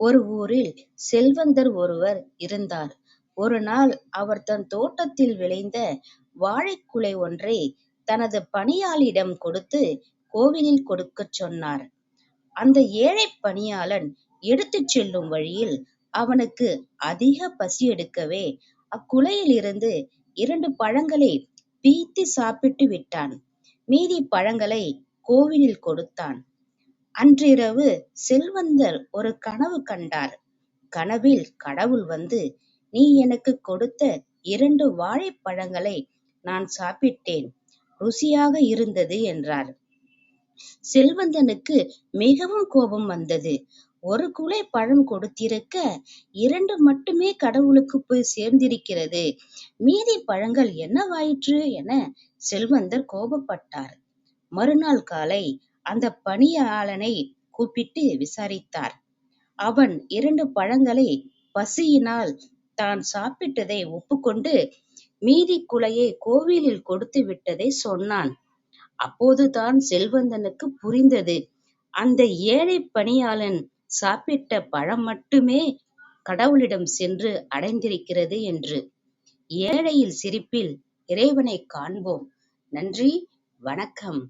ஒரு ஊரில் செல்வந்தர் ஒருவர் இருந்தார். ஒரு நாள் அவர் தன் தோட்டத்தில் விளைந்த வாழைக்குலை ஒன்றை தனது பணியாளிடம் கொடுத்து கோவிலில் கொடுக்கச் சொன்னார். அந்த ஏழைப் பணியாளன் எடுத்துச் செல்லும் வழியில் அவனுக்கு அதிக பசி எடுக்கவே அக்குலையிலிருந்து 2 பழங்களை பீய்த்து சாப்பிட்டு விட்டான். மீதி பழங்களை கோவிலில் கொடுத்தான். அன்றிரவு செல்வந்தர் ஒரு கனவு கண்டார். கனவில் கடவுள் வந்து, "நீ எனக்குக் கொடுத்த 2 வாழைப்பழங்களை நான் சாப்பிட்டேன். ருசியாக இருந்தது" என்றார். செல்வந்தனுக்கு மிகவும் கோபம் வந்தது. ஒரு குலை பழம் கொடுத்திருக்க 2 மட்டுமே கடவுளுக்கு போய் சேர்ந்திருக்கிறது. மீதி பழங்கள் என்னவாயிற்று என செல்வந்தர் கோபப்பட்டார். மறுநாள் காலை அந்த பணியாளனை கூப்பிட்டு விசாரித்தார். அவன் 2 பழங்களை பசியினால் தான் சாப்பிட்டதை ஒப்புக்கொண்டு மீதி குலையை கோவிலில் கொடுத்து விட்டதை சொன்னான். அப்போதுதான் செல்வந்தனுக்கு புரிந்தது, அந்த ஏழை பணியாளன் சாப்பிட்ட பழம் மட்டுமே கடவுளிடம் சென்று அடைந்திருக்கிறது என்று. ஏழையில் சிரிப்பில் இறைவனை காண்போம். நன்றி, வணக்கம்.